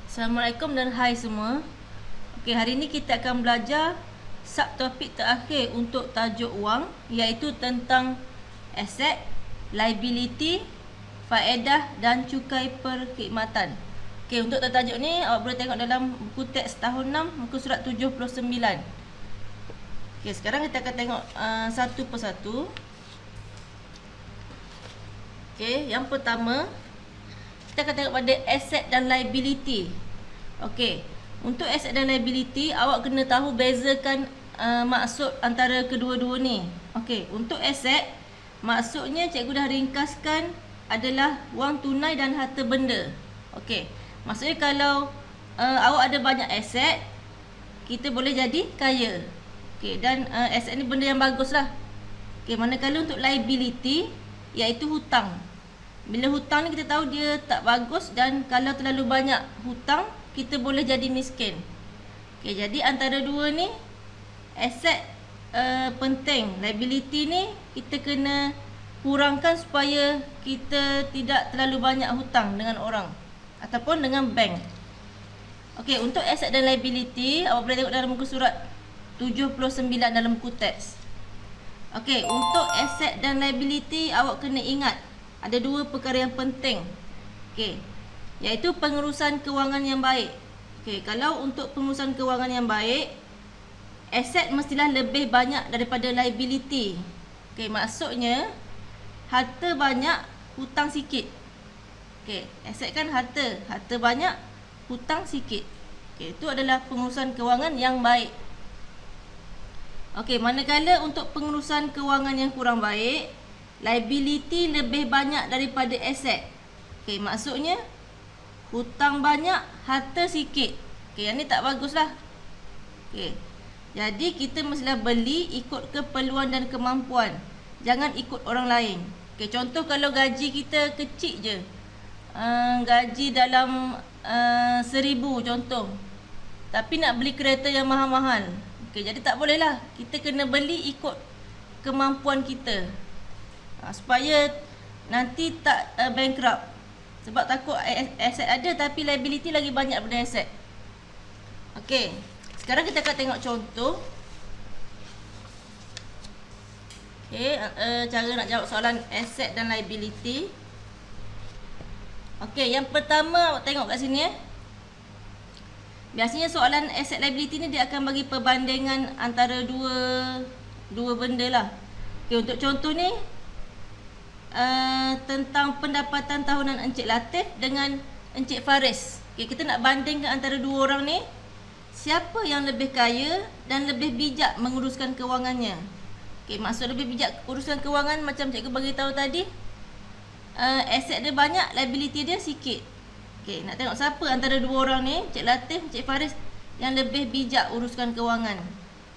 Assalamualaikum dan hai semua. Okey, hari ini kita akan belajar subtopik terakhir untuk tajuk wang, iaitu tentang aset, liability, faedah dan cukai perkhidmatan. Okey, untuk tajuk ni awak boleh tengok dalam buku teks tahun 6 muka surat 79. Okey, sekarang kita akan tengok satu persatu. Okey, yang pertama kita akan tengok pada aset dan liability. Okey, untuk aset dan liability awak kena tahu bezakan maksud antara kedua-dua ni. Okey, untuk aset maksudnya cikgu dah ringkaskan adalah wang tunai dan harta benda. Okey, maksudnya kalau awak ada banyak aset, kita boleh jadi kaya. Okey, dan aset ni benda yang bagus lah. Okey, manakala untuk liability iaitu hutang. Bila hutang ni kita tahu dia tak bagus, dan kalau terlalu banyak hutang kita boleh jadi miskin. Okey, jadi antara dua ni aset penting, liability ni kita kena kurangkan supaya kita tidak terlalu banyak hutang dengan orang ataupun dengan bank. Okey, untuk aset dan liability awak boleh tengok dalam muka surat 79 dalam buku teks. Okey, untuk aset dan liability awak kena ingat ada dua perkara yang penting. Okey, iaitu pengurusan kewangan yang baik. Okey, kalau untuk pengurusan kewangan yang baik, aset mestilah lebih banyak daripada liability. Okey, maksudnya harta banyak, hutang sikit. Okey, aset kan harta banyak, hutang sikit. Okey, itu adalah pengurusan kewangan yang baik. Okey, manakala untuk pengurusan kewangan yang kurang baik, liability lebih banyak daripada aset. Okey, maksudnya hutang banyak, harta sikit. Okey, yang ni tak baguslah. Okey, jadi kita mestilah beli ikut keperluan dan kemampuan, jangan ikut orang lain. Okey, contoh kalau gaji kita kecil je, gaji dalam 1,000 contoh, tapi nak beli kereta yang mahal-mahal. Okey, jadi tak boleh lah. Kita kena beli ikut kemampuan kita, supaya nanti tak bankrupt. Sebab takut aset ada tapi liability lagi banyak daripada aset. Okey, sekarang kita akan tengok contoh. Okey, cara nak jawab soalan aset dan liability. Okey, yang pertama awak tengok kat sini . Biasanya soalan aset liability ni dia akan bagi perbandingan antara dua benda lah. Okey, untuk contoh ni tentang pendapatan tahunan Encik Latif dengan Encik Faris. Okey, kita nak bandingkan antara dua orang ni, siapa yang lebih kaya dan lebih bijak menguruskan kewangannya. Okey, maksud lebih bijak uruskan kewangan macam cikgu bagi tahu tadi, aset dia banyak, liability dia sikit. Okey, nak tengok siapa antara dua orang ni, Encik Latif, Encik Faris, yang lebih bijak uruskan kewangan.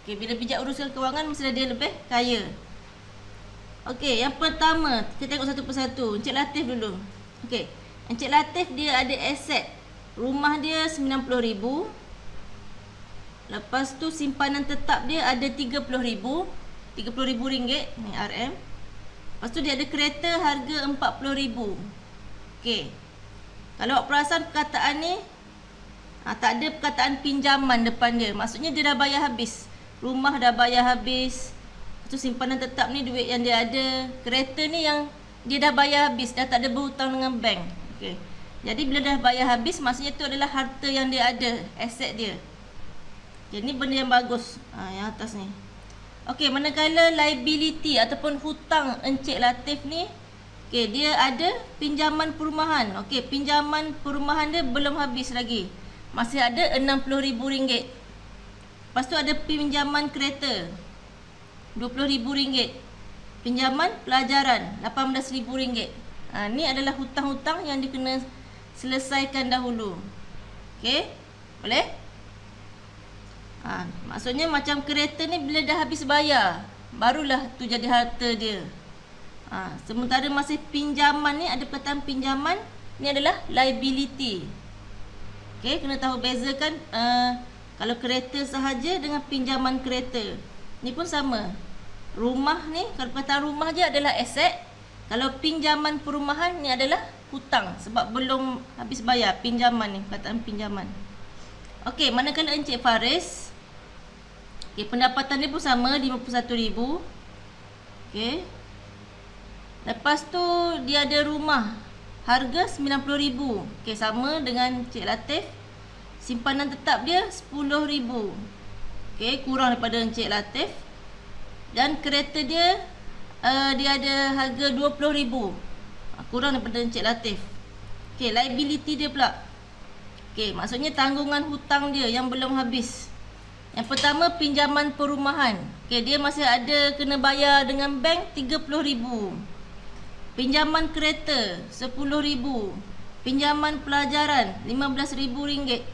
Okey, bila bijak uruskan kewangan mesti dia lebih kaya. Okey, yang pertama kita tengok satu persatu. Encik Latif dulu. Okey, Encik Latif dia ada aset, rumah dia 90,000. Lepas tu simpanan tetap dia ada 30,000. RM30,000 ni RM. Lepas tu dia ada kereta harga 40,000. Okey, kalau awak perasan perkataan ni, tak ada perkataan pinjaman depan dia. Maksudnya dia dah bayar habis. Rumah dah bayar habis. Tu simpanan tetap ni duit yang dia ada. Kereta ni yang dia dah bayar habis, dah tak ada berhutang dengan bank. Okey, jadi bila dah bayar habis, maksudnya tu adalah harta yang dia ada, aset dia. Jadi ni benda yang bagus, yang atas ni. Okey, manakala liability ataupun hutang Encik Latif ni, okey, dia ada pinjaman perumahan. Okey, pinjaman perumahan dia belum habis lagi, masih ada RM60,000. Lepas tu ada pinjaman kereta RM20,000. Pinjaman pelajaran RM18,000. Ni adalah hutang-hutang yang dikena selesaikan dahulu. Okey, boleh? Maksudnya macam kereta ni bila dah habis bayar, barulah tu jadi harta dia. Sementara masih pinjaman ni, ada perkataan pinjaman, ni adalah liability. Okey, kena tahu bezakan kalau kereta sahaja dengan pinjaman kereta. Ni pun sama. Rumah ni, kalau perkataan rumah je adalah aset. Kalau pinjaman perumahan ni adalah hutang sebab belum habis bayar pinjaman ni, perkataan pinjaman. Okey, manakala Encik Faris, okey, pendapatan dia pun sama 51,000. Okey. Lepas tu dia ada rumah harga 90,000. Okey, sama dengan Encik Latif. Simpanan tetap dia 10,000. Okey, kurang daripada Encik Latif. Dan kereta dia dia ada harga 20,000. Kurang daripada Encik Latif. Okey, liability dia pula. Okey, maksudnya tanggungan hutang dia yang belum habis. Yang pertama, pinjaman perumahan. Okey, dia masih ada kena bayar dengan bank 30,000. Pinjaman kereta 10,000. Pinjaman pelajaran RM15,000.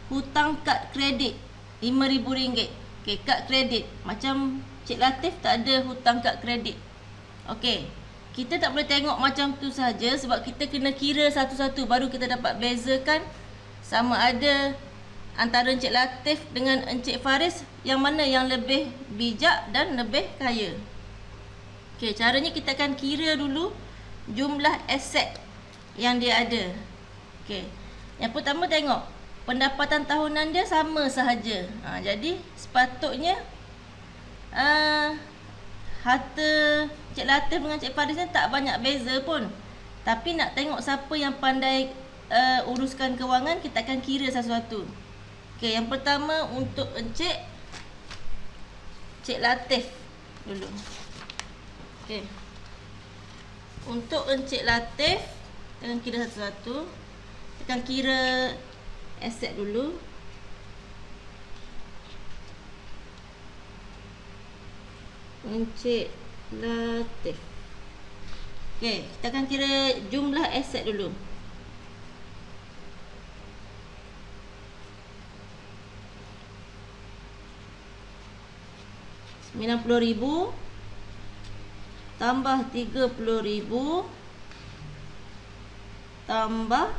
Hutang kad kredit RM5,000. Okey, kad kredit. Macam Cik Latif tak ada hutang kad kredit. Okey, kita tak boleh tengok macam tu saja sebab kita kena kira satu-satu baru kita dapat bezakan sama ada antara Encik Latif dengan Encik Faris yang mana yang lebih bijak dan lebih kaya. Okey, caranya kita akan kira dulu jumlah aset yang dia ada. Okey, yang pertama tengok pendapatan tahunan dia sama sahaja. Jadi sepatutnya harta Cik Latif dengan Cik Faris ni tak banyak beza pun. Tapi nak tengok siapa yang pandai uruskan kewangan, kita akan kira satu-satu. Okey, yang pertama untuk Cik Latif dulu. Okey. Untuk Encik Latif, kita akan kira satu-satu. Kita akan kira aset dulu. Encik Latif. Okey, kita akan kira jumlah aset dulu. RM90,000 tambah RM30,000 tambah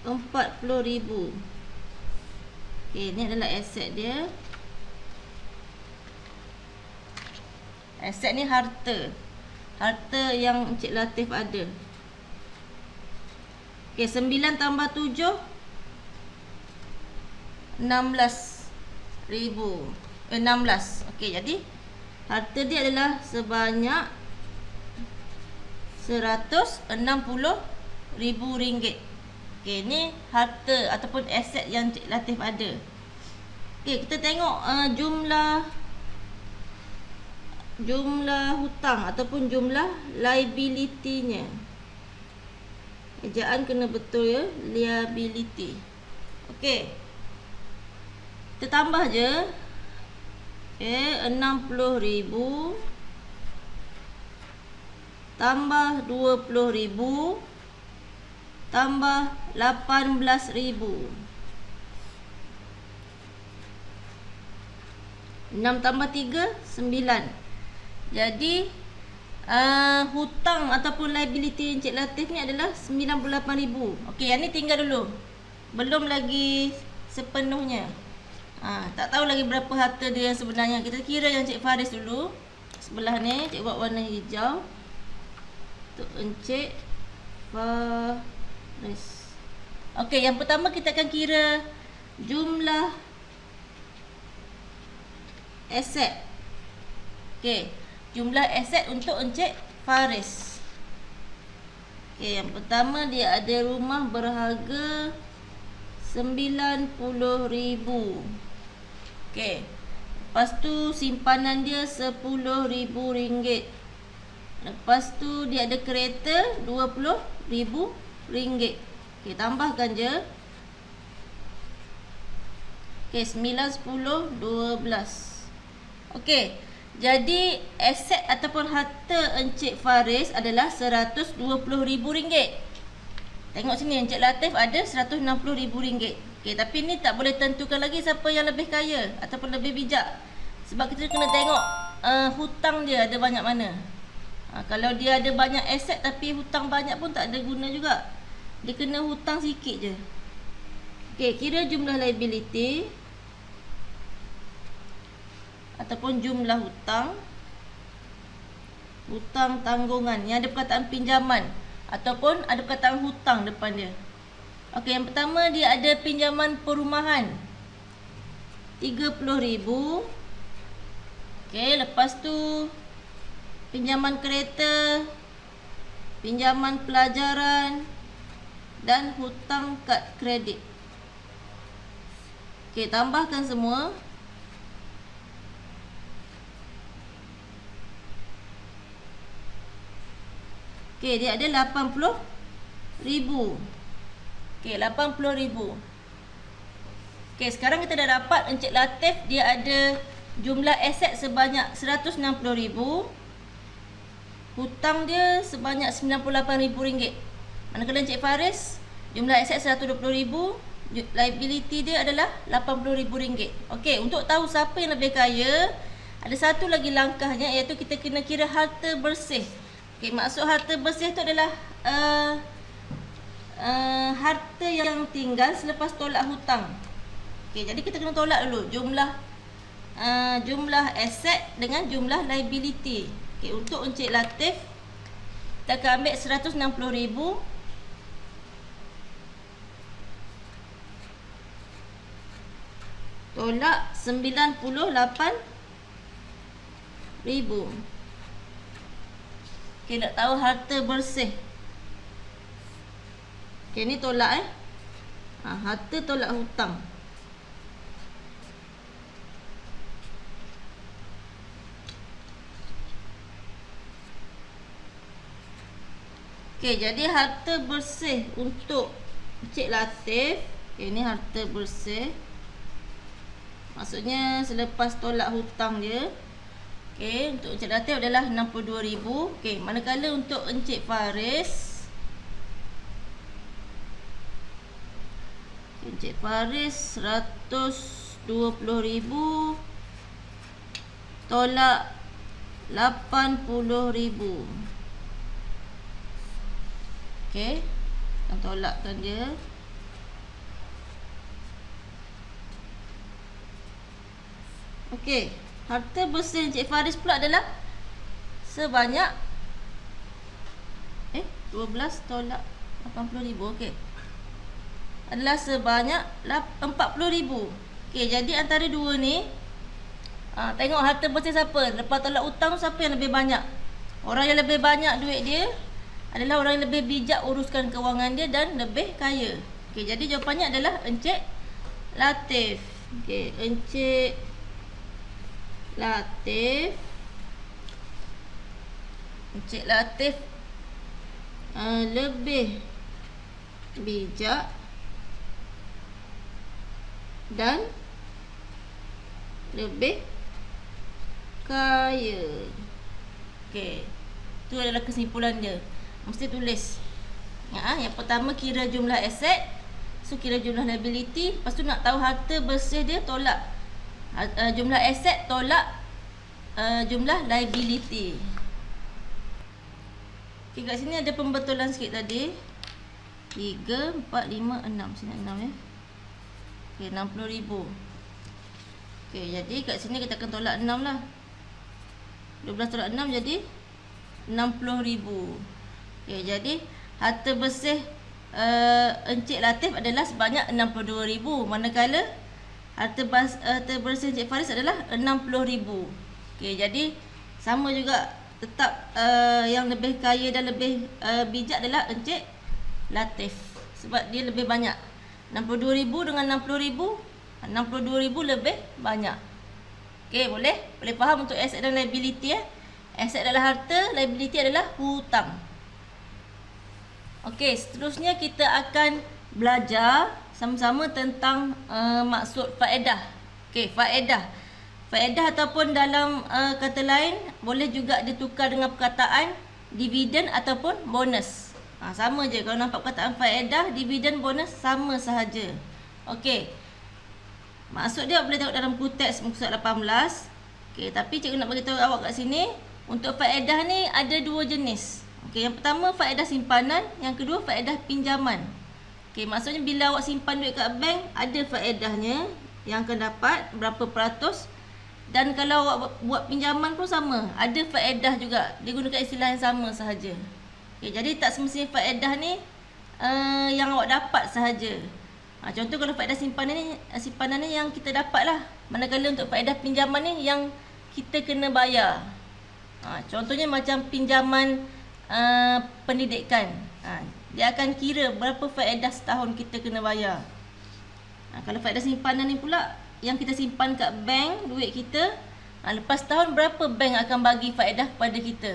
RM40,000. Okey, ni adalah aset dia. Aset ni harta. Harta yang Encik Latif ada. Okey, 9 tambah 7 16,000. 16. Okey, jadi harta dia adalah sebanyak RM160,000. Okey, ni harta ataupun aset yang Encik Latif ada. Okey, kita tengok jumlah hutang ataupun jumlah liability-nya. Ejaan kena betul ya, liability. Okey, kita tambah je. Okey, 60,000 tambah 20,000 tambah 18,000. 6 tambah 3 9. Jadi hutang ataupun liability Encik Latif ni adalah 98,000. Okey, yang ni tinggal dulu. Belum lagi sepenuhnya. Tak tahu lagi berapa harta dia yang sebenarnya. Kita kira yang Encik Faris dulu. Sebelah ni Cik buat warna hijau. Untuk Encik Faris. Okey, yang pertama kita akan kira jumlah aset. Okey, jumlah aset untuk Encik Faris. Okey, yang pertama dia ada rumah berharga 90,000. Okey. Lepas tu simpanan dia RM10,000. Lepas tu dia ada kereta RM20,000. Okey, tambahkan je. Okey, 9, 10, 12. Okey. Jadi aset ataupun harta Encik Faris adalah RM120,000. Tengok sini, Encik Latif ada RM160,000. Okey, tapi ni tak boleh tentukan lagi siapa yang lebih kaya ataupun lebih bijak. Sebab kita kena tengok hutang dia ada banyak mana. Kalau dia ada banyak aset tapi hutang banyak pun tak ada guna juga. Dia kena hutang sikit je. Okey, kira jumlah liability ataupun jumlah hutang. Hutang tanggungan yang ada perkataan pinjaman. ataupun ada perkataan hutang depan dia. Okey, yang pertama dia ada pinjaman perumahan RM30,000. Okey, lepas tu pinjaman kereta, pinjaman pelajaran dan hutang kad kredit. Okey, tambahkan semua. Okey, dia ada RM80,000. Okey, RM80,000. Okey, sekarang kita dah dapat Encik Latif dia ada jumlah aset sebanyak RM160,000. Hutang dia sebanyak RM98,000. Manakala Encik Faris jumlah aset RM120,000, liability dia adalah RM80,000. Okey, untuk tahu siapa yang lebih kaya, ada satu lagi langkahnya, iaitu kita kena kira harta bersih. Okey, maksud harta bersih tu adalah harta yang tinggal selepas tolak hutang. Okey, jadi kita kena tolak dulu jumlah aset dengan jumlah liability. Okey, untuk Encik Latif kita akan ambil RM160,000 tolak RM98,000. Okey, nak tahu harta bersih. Okey, ni tolak harta tolak hutang. Okey, jadi harta bersih untuk Encik Latif, okey, ni harta bersih. Maksudnya selepas tolak hutang dia. Okey, untuk Encik Latif adalah RM62,000. Okey, manakala untuk Encik Faris, Encik Faris RM120,000 tolak RM80,000. Okey, kita tolakkan dia. Okey, harta bersih Encik Faris pula adalah sebanyak 12 tolak 80,000. Okey, adalah sebanyak 40,000. Okey, jadi antara dua ni, tengok harta bersih siapa. Lepas tolak hutang, siapa yang lebih banyak? Orang yang lebih banyak duit dia adalah orang yang lebih bijak uruskan kewangan dia dan lebih kaya. Okey, jadi jawapannya adalah Encik Latif. Okey, Encik Latif lebih bijak dan lebih kaya. Okey, itu adalah kesimpulan dia. Mesti tulis. Yang pertama kira jumlah aset, so kira jumlah liability. Lepas tu nak tahu harta bersih dia, tolak jumlah aset tolak jumlah liability. Okey, kat sini ada pembetulan sikit tadi. 3, 4, 5, 6. Sini 6 ya. Okey, RM60,000. Okey, jadi kat sini kita akan tolak 6 lah. 12 tolak 6 jadi RM60,000. Okey, jadi harta bersih Encik Latif adalah sebanyak RM62,000. Manakala harta bersih Encik Faris adalah RM60,000. Okey, jadi sama juga, tetap yang lebih kaya dan lebih bijak adalah Encik Latif sebab dia lebih banyak. 62,000 dengan 60,000, 62,000 lebih banyak. Okey, boleh faham untuk aset dan liability. Aset adalah harta, liability adalah hutang. Okey, seterusnya kita akan belajar sama-sama tentang maksud faedah. Okey, faedah ataupun dalam kata lain boleh juga ditukar dengan perkataan dividen ataupun bonus. Sama je, kalau nampak perkataan faedah, dividen, bonus sama sahaja. Okey, maksud dia boleh tengok dalam buku teks muka surat 18. Okey, tapi cikgu nak beritahu awak kat sini, untuk faedah ni ada dua jenis. Okey, yang pertama faedah simpanan, yang kedua faedah pinjaman. Okey, maksudnya bila awak simpan duit kat bank, ada faedahnya yang akan dapat berapa peratus. Dan kalau awak buat pinjaman pun sama, ada faedah juga. Dia gunakan istilah yang sama sahaja. Okay, jadi tak semestinya faedah ni yang awak dapat sahaja. Contoh kalau faedah simpanan ni yang kita dapat lah. Manakala untuk faedah pinjaman ni yang kita kena bayar. Contohnya macam pinjaman pendidikan. Dia akan kira berapa faedah setahun kita kena bayar. Kalau faedah simpanan ni pula yang kita simpan kat bank duit kita, lepas tahun berapa bank akan bagi faedah kepada kita.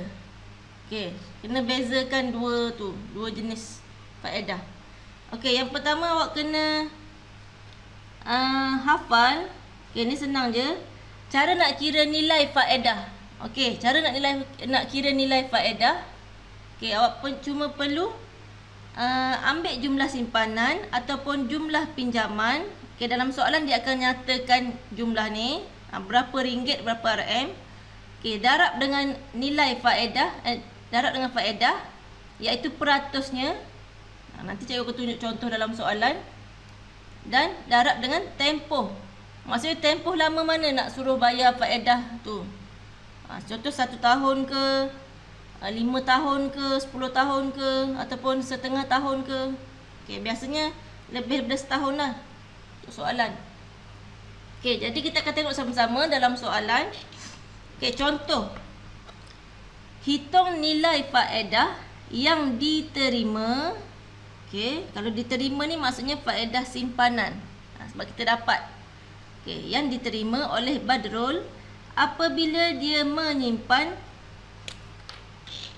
Okey, kena bezakan dua jenis faedah. Okey, yang pertama awak kena hafal. Okey, ni senang je. Cara nak kira nilai faedah. Okey, cara nak kira nilai faedah. Okey, awak cuma perlu ambil jumlah simpanan ataupun jumlah pinjaman. Okey, dalam soalan dia akan nyatakan jumlah ni, berapa ringgit, berapa RM. Okey, darab dengan nilai faedah, darab dengan faedah iaitu peratusnya. Nanti cikgu akan tunjuk contoh dalam soalan. Dan darab dengan tempoh. Maksudnya tempoh lama mana nak suruh bayar faedah tu. Contoh 1 tahun ke, 5 tahun ke, 10 tahun ke, ataupun setengah tahun ke. Okey, biasanya lebih daripada setahun lah soalan. Okey, jadi kita akan tengok sama-sama dalam soalan. Okey, contoh. Hitung nilai faedah yang diterima. Okey, kalau diterima ni maksudnya faedah simpanan. Sebab kita dapat. Okey, yang diterima oleh Badrul apabila dia menyimpan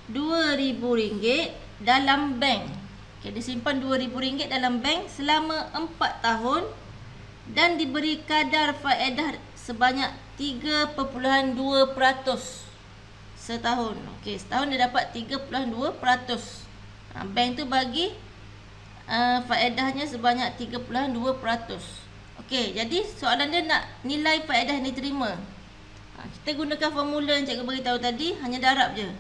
RM2,000 dalam bank. Okey, dia simpan RM2,000 dalam bank selama 4 tahun dan diberi kadar faedah sebanyak 3.2% setahun. Okey, setahun dia dapat 3.2%. Bank tu bagi faedahnya sebanyak 3.2%. Okey, jadi soalan dia nak nilai faedah yang diterima. Kita gunakan formula yang cikgu bagi tahu tadi, hanya darab je.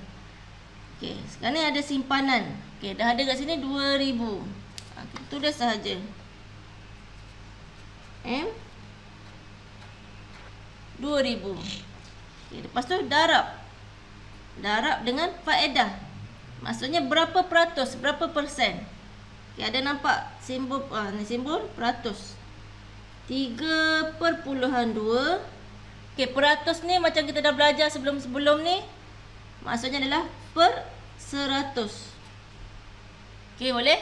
Okey, sekarang ni ada simpanan. Okey, dah ada kat sini 2,000. Kita tulis sahaja. M 2,000. Okey, lepas tu darab. Darab dengan faedah. Maksudnya berapa peratus, berapa persen. Okey, ada nampak simbol ni simbol peratus. 3.2. Okey, peratus ni macam kita dah belajar sebelum-sebelum ni. Maksudnya adalah per 100. Okey, boleh?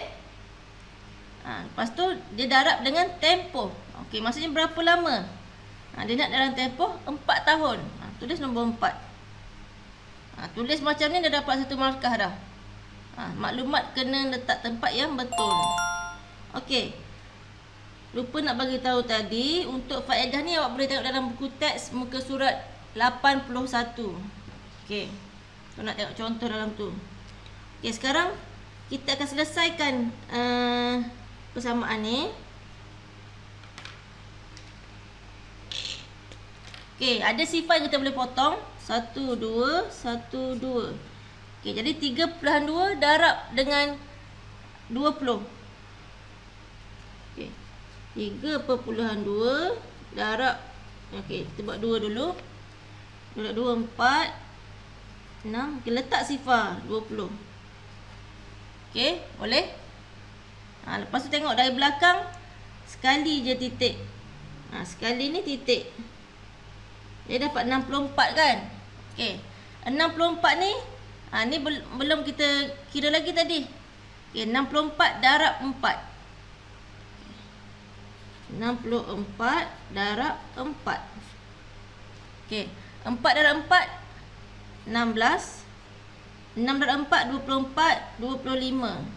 Lepas tu dia darab dengan tempoh. Okey, maksudnya berapa lama? Dia nak dalam tempoh 4 tahun. Tulis nombor 4. Tulis macam ni dah dapat 1 markah dah. Maklumat kena letak tempat yang betul. Okey. Lupa nak bagi tahu tadi, untuk faedah ni awak boleh tengok dalam buku teks muka surat 81. Okey. Kalau nak tengok contoh dalam tu. Okey, sekarang kita akan selesaikan persamaan ni. Okey, ada sifar yang kita boleh potong. 1, 2, 1, 2. Okey, jadi 3.2 darab dengan 20. Okey. 3.2 darab. Okey, kita buat 2 dulu. 2, 4, 6. Okey, letak sifar 20. Okey, boleh? Lepas tu tengok dari belakang, sekali je titik. Sekali ni titik. Dia dapat 64 kan? Okey. 64 ni ni belum kita kira lagi tadi. Okey, 64 darab 4. 64 darab 4. Okey, 4 darab 4 16. 6 darab 4 24, 25.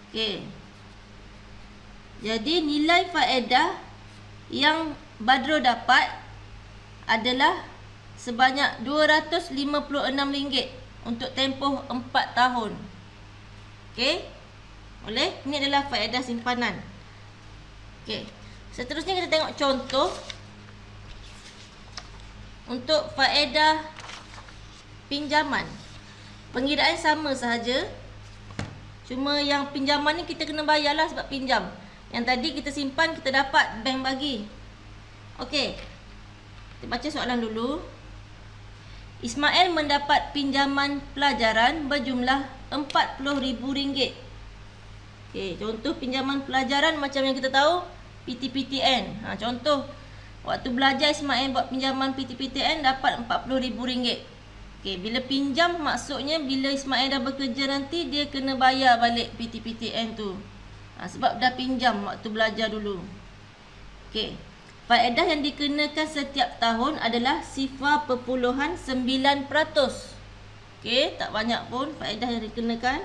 Okey. Jadi nilai faedah yang Badrul dapat adalah sebanyak RM256 untuk tempoh 4 tahun. Okey. Boleh? Ini adalah faedah simpanan. Okey. Seterusnya kita tengok contoh untuk faedah pinjaman. Pengiraan sama sahaja. Cuma yang pinjaman ni kita kena bayarlah sebab pinjam. Yang tadi kita simpan, kita dapat bank bagi. Okey. Kita baca soalan dulu. Ismail mendapat pinjaman pelajaran berjumlah RM40,000. Okey, contoh pinjaman pelajaran macam yang kita tahu PTPTN. Contoh waktu belajar Ismail buat pinjaman PTPTN dapat RM40,000. Okey, bila pinjam maksudnya bila Ismail dah bekerja nanti dia kena bayar balik PTPTN tu. Sebab dah pinjam waktu belajar dulu. Okey. Faedah yang dikenakan setiap tahun adalah 0.9%. Okey, tak banyak pun faedah yang dikenakan.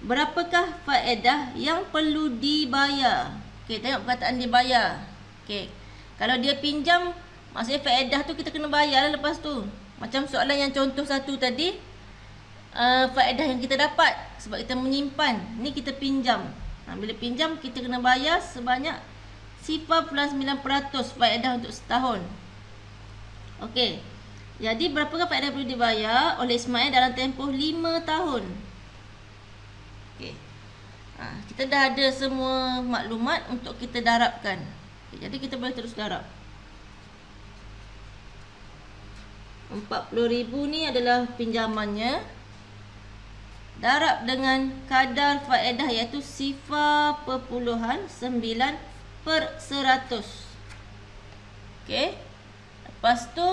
Berapakah faedah yang perlu dibayar? Okey, tengok perkataan dibayar. Okey. Kalau dia pinjam, maksudnya faedah tu kita kena bayar lah lepas tu. Macam soalan yang contoh satu tadi, faedah yang kita dapat sebab kita menyimpan. Ni kita pinjam. Bila pinjam, kita kena bayar sebanyak 0.9% faedah untuk setahun. Okey. Jadi berapakah faedah yang perlu dibayar oleh Ismail dalam tempoh 5 tahun? Okey. Kita dah ada semua maklumat untuk kita darabkan. Okay, jadi kita boleh terus darab. 40,000 ni adalah pinjamannya. Darab dengan kadar faedah iaitu 0.9%. Okey. Lepas tu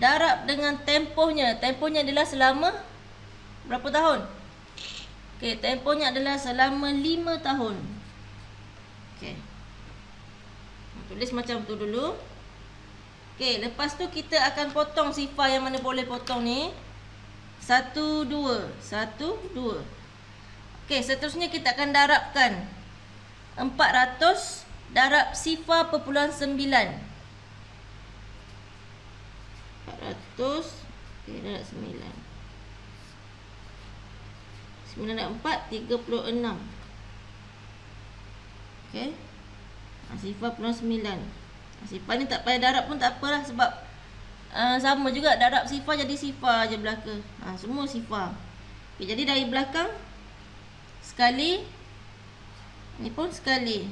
darab dengan tempohnya. Tempohnya adalah selama berapa tahun? Okey, tempohnya adalah selama 5 tahun. Okey. Tulis macam tu dulu. Okey, lepas tu kita akan potong sifar yang mana boleh potong ni. 1, 2, 1, 2. Okey, seterusnya kita akan darabkan 400 darab 0.9. 400 darab 9. 9 darab 4, 36. Okey. 0.9. Sifar ni tak payah darab pun tak apalah sebab sama juga darab sifar jadi sifar je belaka. Semua sifar. Okay, jadi dari belakang sekali, ni pun sekali.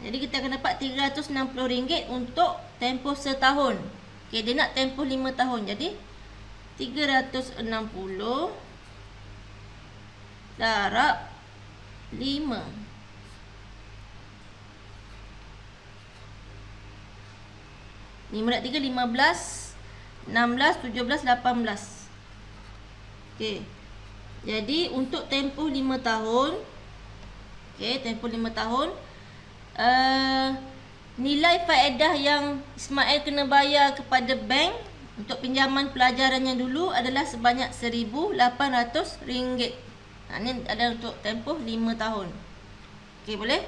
Jadi kita akan dapat RM360 untuk tempoh setahun. Okay, dia nak tempoh 5 tahun. Jadi 360 darab 5. 5 darab 3, 15, 16, 17, 18. Okey. Jadi untuk tempoh 5 tahun, okey, tempoh 5 tahun, nilai faedah yang Ismail kena bayar kepada bank untuk pinjaman pelajarannya dulu adalah sebanyak RM1,800. Ni ada untuk tempoh 5 tahun. Okey, boleh?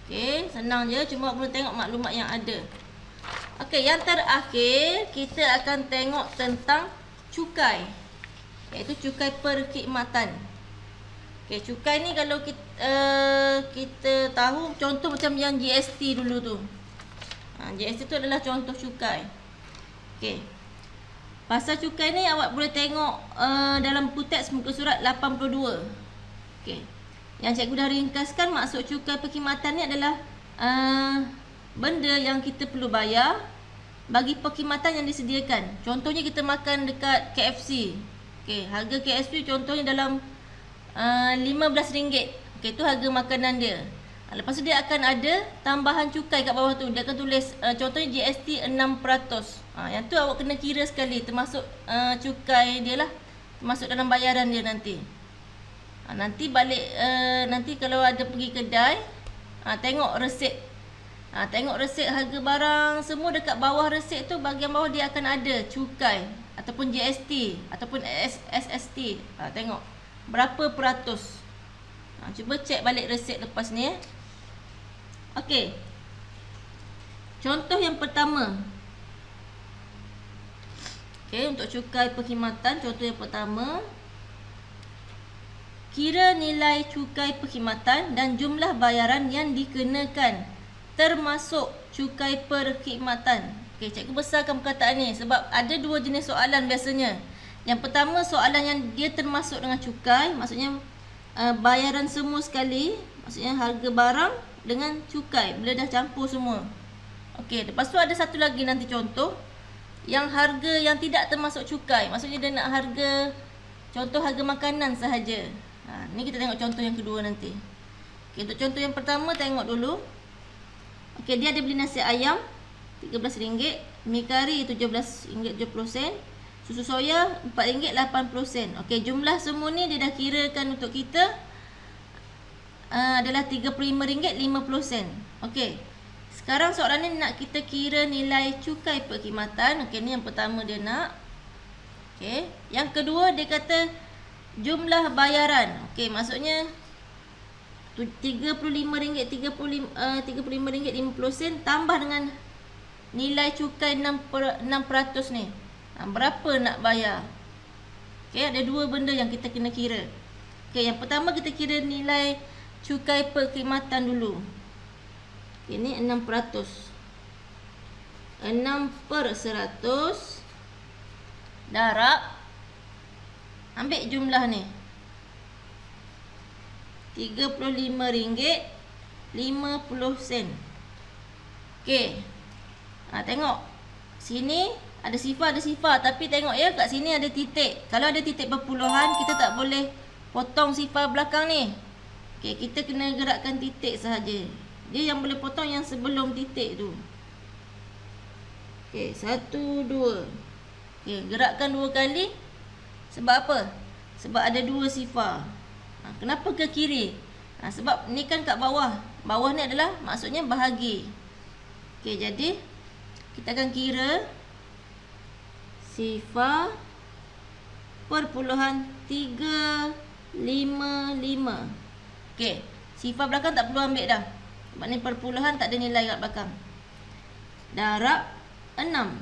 Okey, senang je, cuma perlu tengok maklumat yang ada. Okey, yang terakhir kita akan tengok tentang cukai, iaitu cukai perkhidmatan. Okey, cukai ni kalau kita tahu contoh macam yang GST dulu tu. GST tu adalah contoh cukai. Okey. Pasal cukai ni awak boleh tengok dalam buku teks muka surat 82. Okey. Yang cikgu dah ringkaskan, maksud cukai perkhidmatan ni adalah benda yang kita perlu bayar bagi perkhidmatan yang disediakan. Contohnya kita makan dekat KFC. Okey, harga KFC contohnya dalam RM15. Okey, tu harga makanan dia. Lepas tu dia akan ada tambahan cukai kat bawah tu. Dia akan tulis contohnya GST 6%. Yang tu awak kena kira sekali, termasuk cukai dia lah, termasuk dalam bayaran dia nanti. Nanti balik nanti kalau ada pergi kedai, tengok resit. Tengok resit harga barang semua dekat bawah resit tu, bahagian bawah dia akan ada cukai ataupun GST ataupun SST. Tengok berapa peratus. Cuba cek balik resit lepas ni. Okey. Contoh yang pertama. Okey, untuk cukai perkhidmatan, contoh yang pertama. Kira nilai cukai perkhidmatan dan jumlah bayaran yang dikenakan termasuk cukai perkhidmatan. Okey, cikgu besarkan perkataan ni sebab ada dua jenis soalan biasanya. Yang pertama soalan yang dia termasuk dengan cukai, maksudnya bayaran semua sekali, maksudnya harga barang dengan cukai, bila dah campur semua. Okey, lepas tu ada satu lagi nanti contoh. yang harga yang tidak termasuk cukai. Maksudnya dia nak harga, contoh harga makanan sahaja. Ni kita tengok contoh yang kedua nanti. Okay, untuk contoh yang pertama tengok dulu. Okay, dia ada beli nasi ayam RM13, mi kari RM17.70, susu soya RM4.80. Okey, jumlah semua ni dia dah kirakan untuk kita adalah RM35.50. Okey. Sekarang soalan ni nak kita kira nilai cukai perkhidmatan. Okey, ni yang pertama dia nak. Okey, yang kedua dia kata jumlah bayaran. Okey, maksudnya RM35.50 tambah dengan nilai cukai 6% ni. Berapa nak bayar? Okey, ada dua benda yang kita kena kira. Okey, yang pertama kita kira nilai cukai perkhidmatan dulu. Okay, ni 6%. 6/100 darab, ambil jumlah ni, RM35.50. Okey. Tengok. Sini ada sifar, tapi tengok ya, kat sini ada titik. Kalau ada titik perpuluhan, kita tak boleh potong sifar belakang ni. Okey, kita kena gerakkan titik sahaja. Dia yang boleh potong yang sebelum titik tu. Okey, 1, 2. Okey, gerakkan 2 kali. Sebab apa? Sebab ada 2 sifar. Kenapa ke kiri? Sebab ni kan kat bawah. Bawah ni adalah maksudnya bahagi. Okey, jadi kita akan kira sifar perpuluhan 355. Okey, sifar belakang tak perlu ambil dah. Sebab ni perpuluhan, tak ada nilai kat belakang. Darab 6.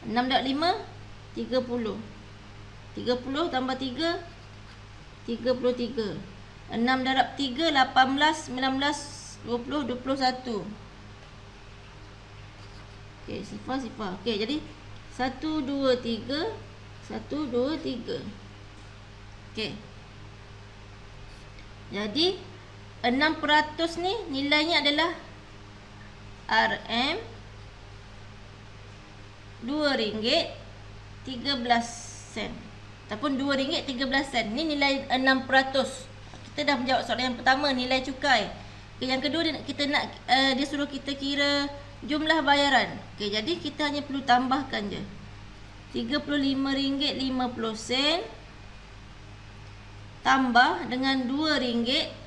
6 darab 5, 30. 30 tambah 3, 33. 6 darab 3, 18, 19, 20, 21. Okey, sifar. Okey, jadi 1, 2, 3. 1, 2, 3. Okey. Jadi 6% ni nilainya adalah RM RM2.13 ataupun RM2.13. Ni nilai 6%. Kita dah menjawab soalan yang pertama, nilai cukai. Okay, yang kedua kita nak dia suruh kita kira jumlah bayaran. Okey, jadi kita hanya perlu tambahkan je. RM35.50 tambah dengan RM2.13.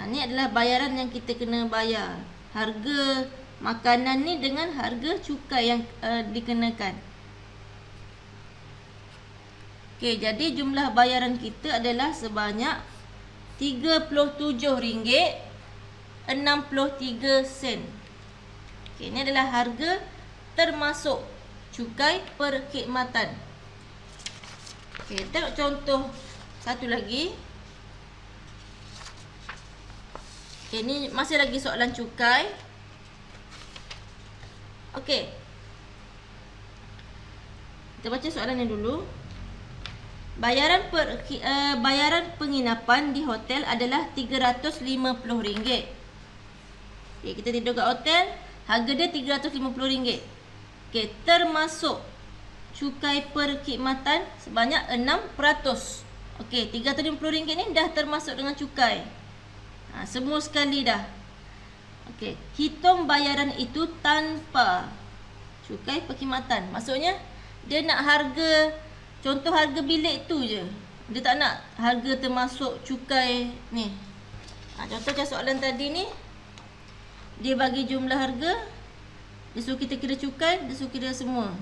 Ni adalah bayaran yang kita kena bayar. Harga makanan ni dengan harga cukai yang dikenakan. Okey, jadi jumlah bayaran kita adalah sebanyak RM37.63. Okey, ini adalah harga termasuk cukai perkhidmatan. Okey, tengok contoh satu lagi. Okey, ni masih lagi soalan cukai. Okey. Kita baca soalan ni dulu. Bayaran penginapan di hotel adalah RM350. Okey, kita tidur kat hotel, harga dia RM350. Okey, termasuk cukai perkhidmatan sebanyak 6%. Okey, RM350 ni dah termasuk dengan cukai. Semua sekali dah. Okey, hitung bayaran itu tanpa cukai perkhidmatan. Maksudnya dia nak harga, contoh harga bilik tu je. Dia tak nak harga termasuk cukai ni. Contoh macam soalan tadi ni, dia bagi jumlah harga, dia suruh kita kira cukai, dia suruh kira semua.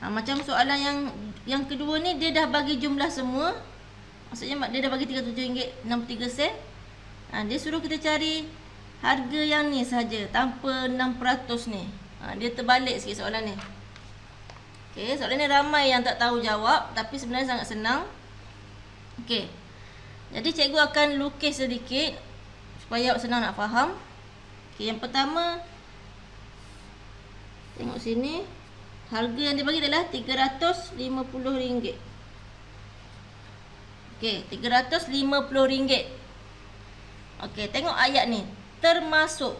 Macam soalan yang kedua ni, dia dah bagi jumlah semua. Maksudnya dia dah bagi RM37.63. Dia suruh kita cari harga yang ni saja tanpa 6% ni. Dia terbalik sikit soalan ni. Okey, soalan ni ramai yang tak tahu jawab, tapi sebenarnya sangat senang. Okey. Jadi cikgu akan lukis sedikit supaya awak senang nak faham. Okey, yang pertama, tengok sini. Harga yang dia bagi adalah RM350. Okey, RM350. Okey, tengok ayat ni. termasuk.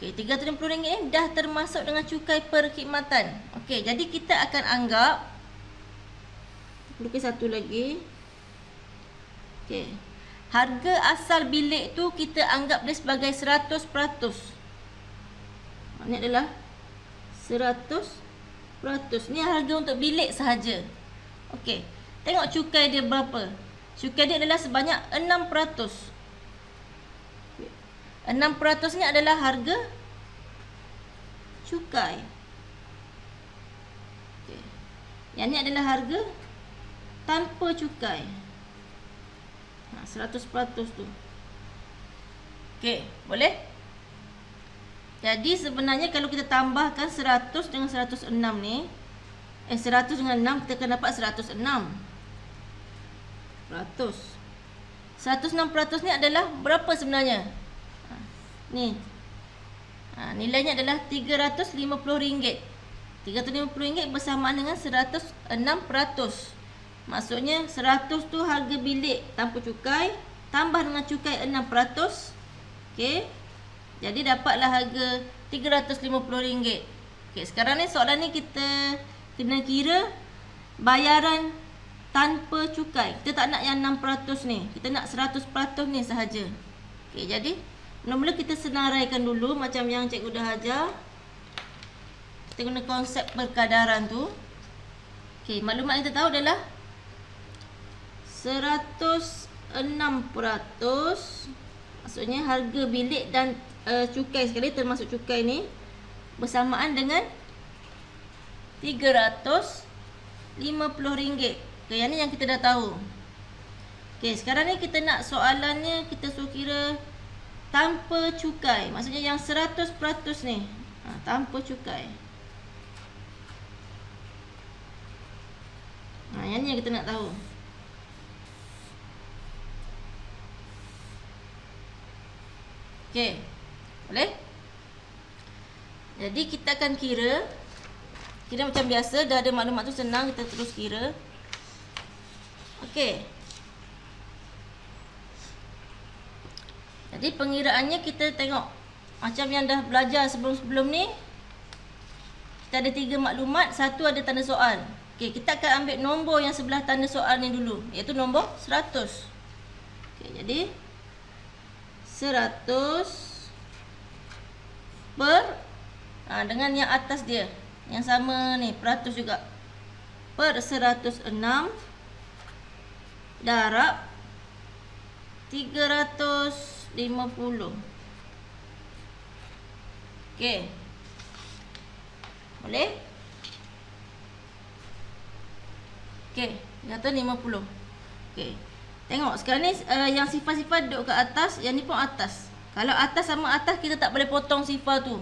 Okey, RM350 ni dah termasuk dengan cukai perkhidmatan. Okey, jadi kita akan anggap, lukis satu lagi. Okey. Harga asal bilik tu kita anggap dia sebagai 100%. Ini adalah 100%. Ni harga untuk bilik sahaja. Okey. Tengok cukai dia berapa. Cukai dia adalah sebanyak 6%. 6% ni adalah harga cukai. Okay. Yang ni adalah harga tanpa cukai. 100% tu. Okey, boleh? Jadi sebenarnya kalau kita tambahkan 100 dengan 106 ni, 100 dengan 6 kita akan dapat 106. 106% ni adalah berapa sebenarnya? Ni. Nilainya adalah RM350. RM350 bersamaan dengan 106%. Maksudnya 100 tu harga bilik tanpa cukai, tambah dengan cukai 6%. Okey. Jadi dapatlah harga RM350. Okey, sekarang ni soalan ni kita kena kira bayaran tanpa cukai. Kita tak nak yang 6% ni. Kita nak 100% ni sahaja. Okey, jadi mula-mula kita senaraikan dulu macam yang cikgu dah ajar. Kita guna konsep perkadaran tu. Okey, maklumat yang kita tahu adalah 106%. Maksudnya harga bilik dan cukai sekali termasuk cukai ni bersamaan dengan RM350. Okey, yang ni yang kita dah tahu. Okey, sekarang ni kita nak soalannya kita suruh kira tanpa cukai. Maksudnya yang 100% ni tanpa cukai. Yang ni yang kita nak tahu. Okey, boleh? Jadi kita akan kira macam biasa. Dah ada maklumat tu, senang kita terus kira. Okey. Jadi pengiraannya kita tengok macam yang dah belajar sebelum-sebelum ni. Kita ada 3 maklumat, satu ada tanda soal. Okey, kita akan ambil nombor yang sebelah tanda soal ni dulu, iaitu nombor 100. Okey, jadi 100 per dengan yang atas dia, yang sama ni, peratus juga, per 106 darab 350. Okey. Boleh? Okey, 350. Okey. Tengok sekarang ni yang sifar-sifar duduk kat atas, yang ni pun atas. Kalau atas sama atas kita tak boleh potong sifar tu.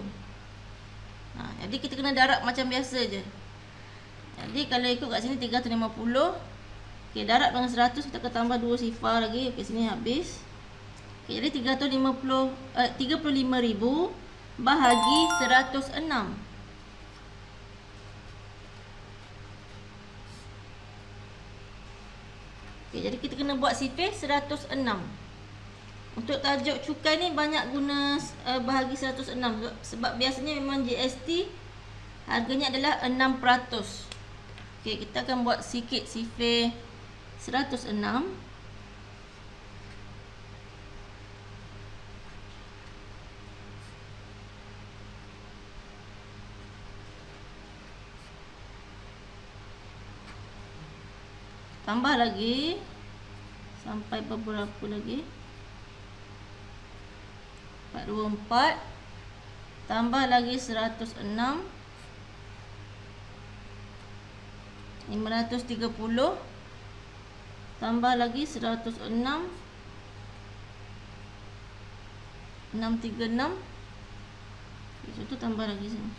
Jadi kita kena darab macam biasa je. Jadi kalau ikut kat sini 350. Okey, darab dengan 100 kita akan tambah 2 sifar lagi. Okey, sini habis. Okey, jadi 35,000 bahagi 106. Okey, jadi kita kena buat sifar 106. Untuk tajuk cukai ni banyak guna bahagi 106 sebab biasanya memang GST harganya adalah 6%. Okey, kita akan buat sikit sifar 106. Tambah lagi sampai beberapa lagi. 424 tambah lagi 106, 530 tambah lagi 106, 636. Itu tambah lagi sini.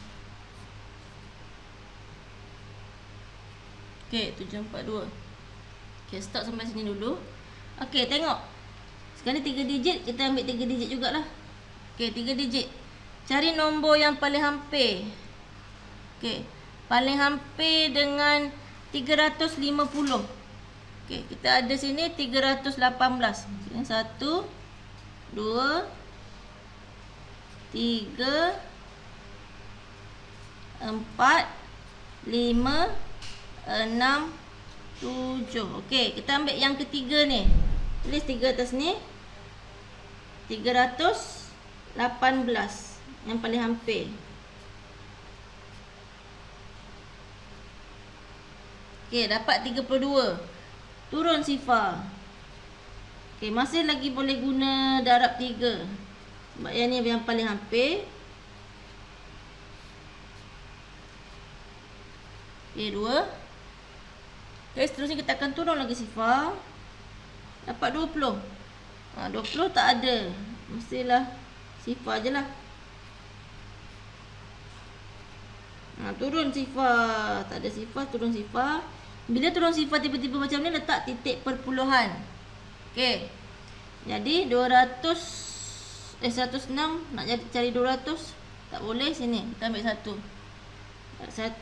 Okey, 742. Okey, stop sampai sini dulu. Okey, tengok. Sekarang ni 3 digit, kita ambil 3 digit jugalah. Okey, 3 digit. Cari nombor yang paling hampir. Okey, paling hampir dengan 350. Okey, kita ada sini 318. Ini 1, 2, 3, 4, 5, 6, 7. Okey, kita ambil yang ketiga ni. Tulis 3 atas ni. 318 yang paling hampir. Okey, dapat 32. Turun sifar. Okey, masih lagi boleh guna darab 3. Sebab yang ni yang paling hampir. Okey, 2. Okey, seterusnya kita akan turun lagi sifar. Dapat 20. 20 tak ada. Mestilah sifar je lah. Turun sifar. Tak ada sifar, turun sifar. Bila turun sifar tiba-tiba macam ni, letak titik perpuluhan. Okey. Jadi 106 nak cari 200 tak boleh. Sini kita ambil 1. 1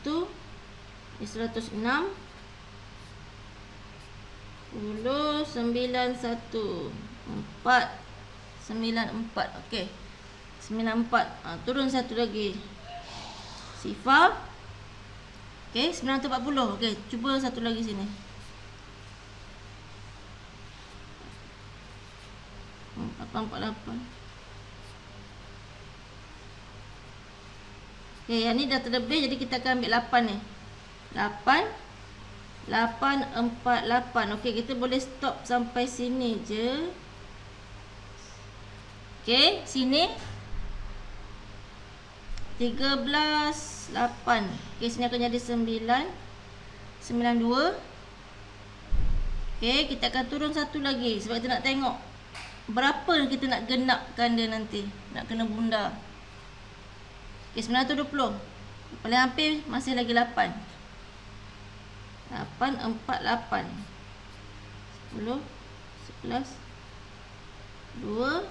106 10 91 4 94. Okey. 94. Turun satu lagi. Sifar. Okey, 940. Okey, cuba satu lagi sini. 848. Okey, yang ni dah terlebih, jadi kita akan ambil 8 ni. 848. Okey, kita boleh stop sampai sini je. Okey, sini 13 8. Okey, sini akan jadi 9 92. Okey, kita akan turun satu lagi sebab kita nak tengok berapa kita nak genapkan dia nanti. Nak kena bunda. Okey, 920. Paling hampir masih lagi 8. 848. 10 11 2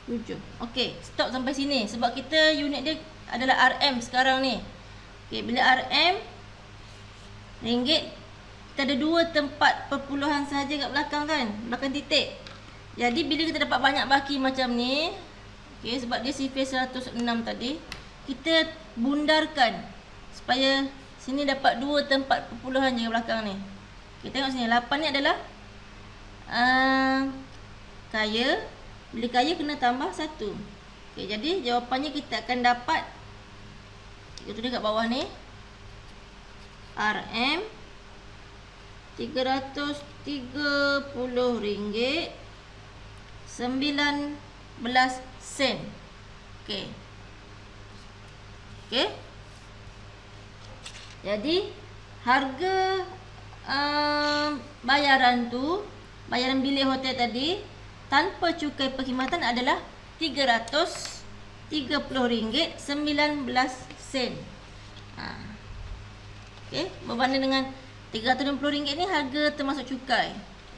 7. Okey, stop sampai sini sebab kita unit dia adalah RM sekarang ni. Okey, bila RM ringgit, kita ada dua tempat perpuluhan saja kat belakang kan, belakang titik. Jadi bila kita dapat banyak baki macam ni, okey, sebab dia sifir 106 tadi, kita bundarkan supaya sini dapat dua tempat perpuluhan je kat belakang ni. Okey, tengok sini, 8 ni adalah kaya. Bila kaya kena tambah 1. Okey, jadi jawapannya kita akan dapat, kita tulis kat bawah ni, RM RM330 19 sen. Okey. Okey. Jadi harga bayaran bilik hotel tadi tanpa cukai perkhidmatan adalah RM330 19 sen. Okey, berbanding dengan RM360 ni harga termasuk cukai.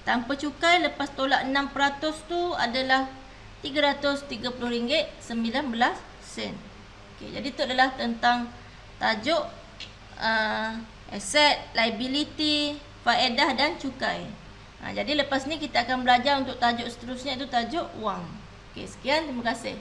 Tanpa cukai lepas tolak 6% tu adalah RM330 19 sen. Okey, jadi itu adalah tentang tajuk aset, liability, faedah dan cukai. Jadi lepas ni kita akan belajar untuk tajuk seterusnya, itu tajuk wang. Okey, sekian, terima kasih.